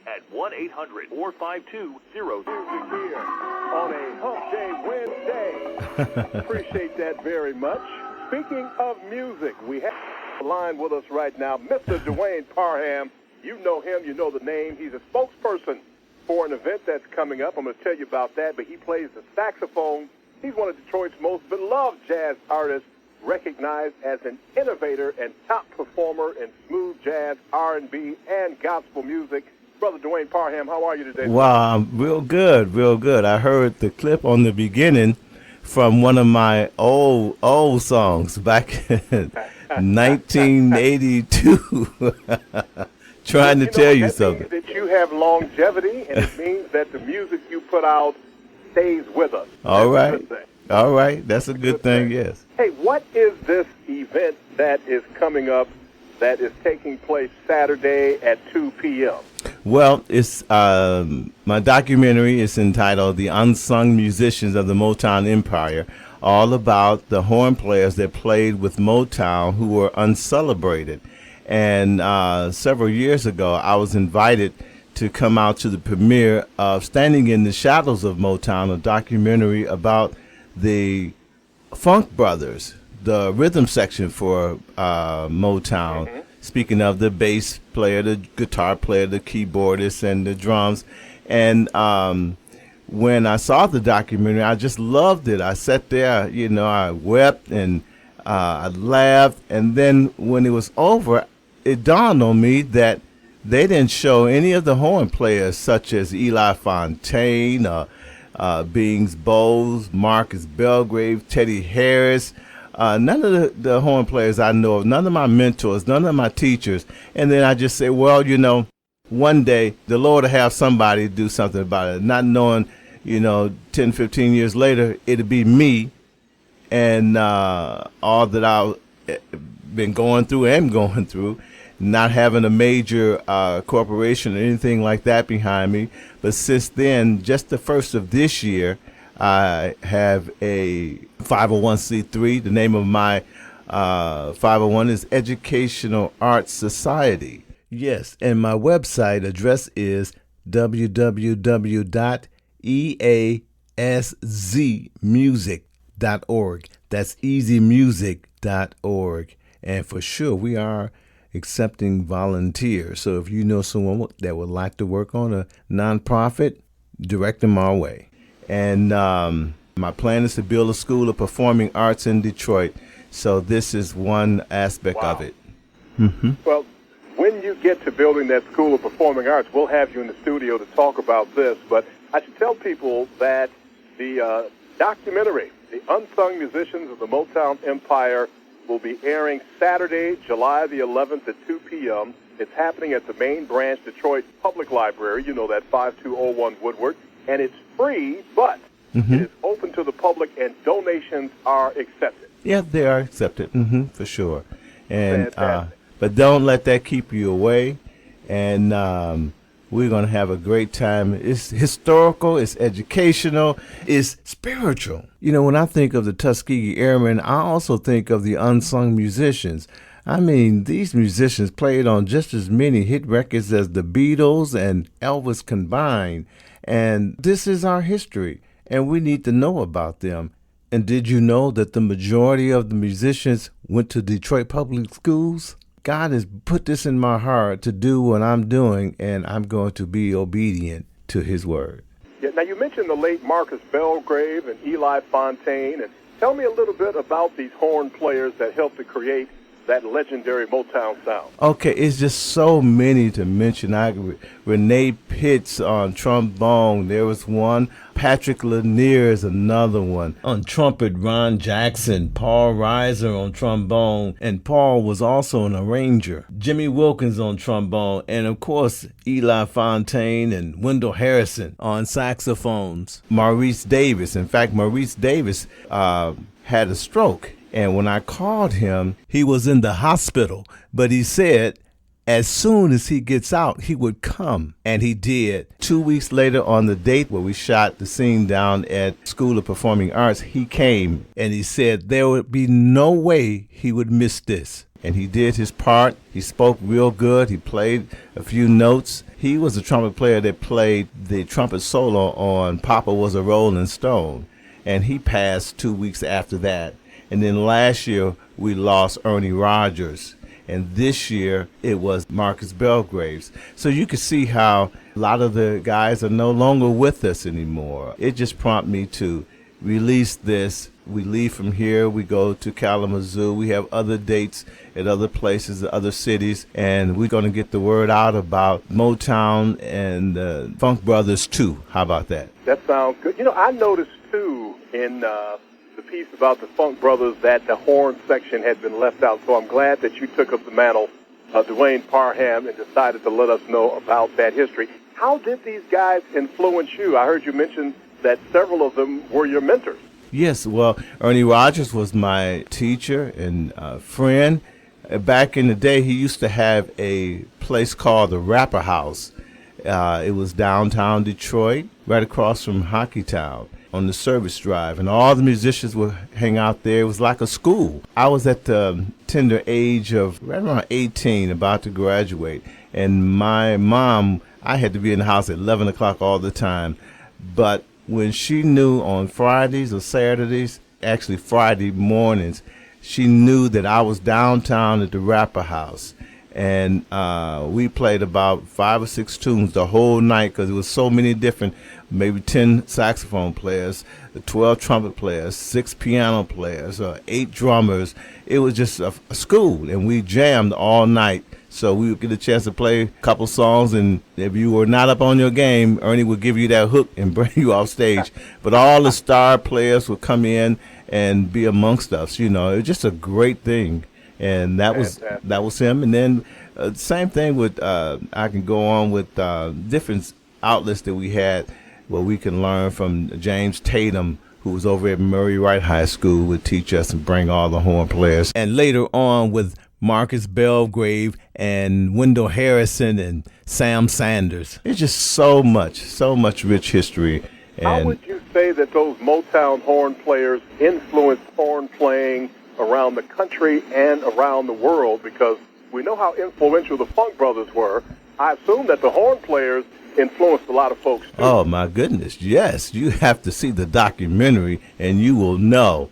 at 1-800-452-00. Here on a Hump Day Wednesday. Appreciate that very much. Speaking of music, we have a line with us right now, Mr. Dwayne Parham. You know him, you know the name. He's a spokesperson for an event that's coming up. I'm going to tell you about that, but he plays the saxophone. He's one of Detroit's most beloved jazz artists, recognized as an innovator and top performer in smooth jazz, R&B, and gospel music. Brother Dwayne Parham, how are you today? Wow, I'm real good, real good. I heard the clip on the beginning from one of my old songs back in 1982. Trying to tell you something. That means that you have longevity, and it means that the music you put out stays with us. All right. All right. That's a good thing, yes. Hey, what is this event that is coming up that is taking place Saturday at 2 p.m.? Well, it's my documentary is entitled The Unsung Musicians of the Motown Empire, all about the horn players that played with Motown who were uncelebrated. And several years ago, I was invited to come out to the premiere of Standing in the Shadows of Motown, a documentary about the Funk Brothers, the rhythm section for Motown. Mm-hmm. Speaking of the bass player, the guitar player, the keyboardist, and the drums. And when I saw the documentary, I just loved it. I sat there, I wept and I laughed. And then when it was over, it dawned on me that they didn't show any of the horn players such as Eli Fontaine, Bings Bowles, Marcus Belgrave, Teddy Harris, none of the horn players I know of, none of my mentors, none of my teachers. And then I just say, well, one day the Lord will have somebody do something about it, not knowing, 10, 15 years later, it'll be me and all that I've been going through and going through, not having a major corporation or anything like that behind me. But since then, just the first of this year, I have a 501c3. The name of my 501 is Educational Arts Society. Yes, and my website address is www.easzmusic.org. That's easymusic.org. And for sure, we are accepting volunteers. So if you know someone that would like to work on a nonprofit, direct them our way. And my plan is to build a school of performing arts in Detroit. So this is one aspect of it. Mm-hmm. Well, when you get to building that school of performing arts, we'll have you in the studio to talk about this. But I should tell people that the documentary, The Unsung Musicians of the Motown Empire, will be airing Saturday, July the 11th at 2 p.m. It's happening at the Main Branch Detroit Public Library, that 5201 Woodward. And it's free, but it is open to the public, and donations are accepted. Yeah, they are accepted, for sure. And but don't let that keep you away. And we're going to have a great time. It's historical, it's educational, it's spiritual. When I think of the Tuskegee Airmen, I also think of the unsung musicians. I mean, these musicians played on just as many hit records as the Beatles and Elvis combined. And this is our history, and we need to know about them. And did you know that the majority of the musicians went to Detroit public schools? God has put this in my heart to do what I'm doing, and I'm going to be obedient to his word. Yeah, now, you mentioned the late Marcus Belgrave and Eli Fontaine. And tell me a little bit about these horn players that helped to create that legendary Motown sound. Okay, it's just so many to mention. Renee Pitts on trombone. There was one. Patrick Lanier is another one. On trumpet, Ron Jackson. Paul Reiser on trombone. And Paul was also an arranger. Jimmy Wilkins on trombone. And, of course, Eli Fontaine and Wendell Harrison on saxophones. Maurice Davis. In fact, Maurice Davis had a stroke. And when I called him, he was in the hospital. But he said, as soon as he gets out, he would come, and he did. 2 weeks later, on the date where we shot the scene down at School of Performing Arts, he came, and he said there would be no way he would miss this. And he did his part. He spoke real good. He played a few notes. He was a trumpet player that played the trumpet solo on Papa Was a Rolling Stone, and he passed 2 weeks after that. And then last year, we lost Ernie Rogers. And this year, it was Marcus Belgraves. So you can see how a lot of the guys are no longer with us anymore. It just prompted me to release this. We leave from here, we go to Kalamazoo. We have other dates at other places, other cities, and we're going to get the word out about Motown and Funk Brothers too. How about that? That sounds good. You know, I noticed too in the piece about the Funk Brothers that the horn section had been left out, so I'm glad that you took up the mantle, Dwayne Parham, and decided to let us know about that history. How did these guys influence you? I heard you mention that several of them were your mentors. Yes, well, Ernie Rogers was my teacher and friend. Back in the day, he used to have a place called the Rapper House. It was downtown Detroit, right across from Hockeytown on the Service Drive, and all the musicians would hang out there. It was like a school. I was at the tender age of right around 18, about to graduate, and my mom, I had to be in the house at 11 o'clock all the time, but when she knew on Fridays or Saturdays, actually Friday mornings, she knew that I was downtown at the Rapper House. And we played about 5 or 6 tunes the whole night because there was so many different, maybe 10 saxophone players, 12 trumpet players, 6 piano players, 8 drummers. It was just a school, and we jammed all night. So we would get a chance to play a couple songs, and if you were not up on your game, Ernie would give you that hook and bring you off stage. But all the star players would come in and be amongst us. You know, it was just a great thing, and that was him. And then same thing with I can go on with different outlets that we had where we can learn from James Tatum, who was over at Murray Wright High School, would teach us and bring all the horn players. And later on with Marcus Belgrave and Wendell Harrison and Sam Sanders. It's just so much rich history. And how would you say that those Motown horn players influenced horn playing around the country and around the world? Because we know how influential the Funk Brothers were. I assume that the horn players influenced a lot of folks too. Oh my goodness, yes. You have to see the documentary and you will know.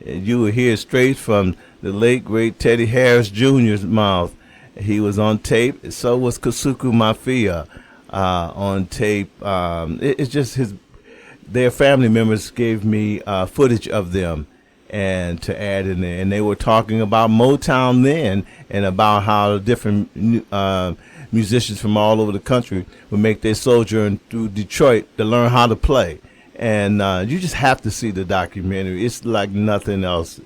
You will hear straight from the late, great Teddy Harris Jr.'s mouth. He was on tape. So was Kasuku Mafia on tape. It's just their family members gave me footage of them and to add in there. And they were talking about Motown then and about how different musicians from all over the country would make their sojourn through Detroit to learn how to play. And you just have to see the documentary. It's like nothing else.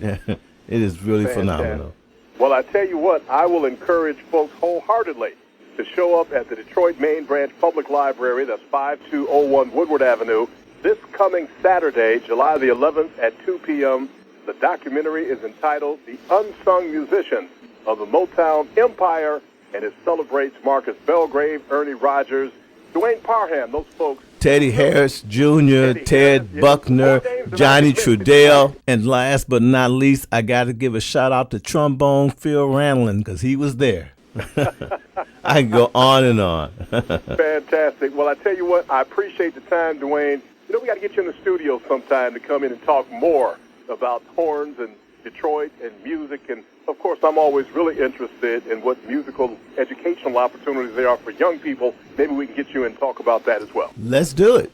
It is really phenomenal. Well, I tell you what, I will encourage folks wholeheartedly to show up at the Detroit Main Branch Public Library. That's 5201 Woodward Avenue. This coming Saturday, July the 11th at 2 p.m., the documentary is entitled The Unsung Musicians of the Motown Empire, and it celebrates Marcus Belgrave, Ernie Rogers, Dwayne Parham, those folks. Teddy Harris Jr., Ted Buckner, Johnny Trudell, and last but not least, I got to give a shout out to trombone Phil Ranlin because he was there. I can go on and on. Fantastic. Well, I tell you what, I appreciate the time, Dwayne. You know, we got to get you in the studio sometime to come in and talk more about horns and Detroit and music. And, of course, I'm always really interested in what musical educational opportunities there are for young people. Maybe we can get you in and talk about that as well. Let's do it.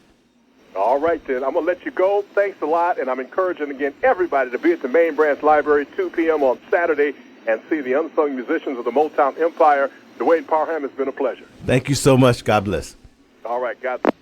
All right, then. I'm going to let you go. Thanks a lot. And I'm encouraging, again, everybody to be at the Main Branch Library 2 p.m. on Saturday and see the unsung musicians of the Motown Empire. Dwayne Parham, it's been a pleasure. Thank you so much. God bless. All right, God bless.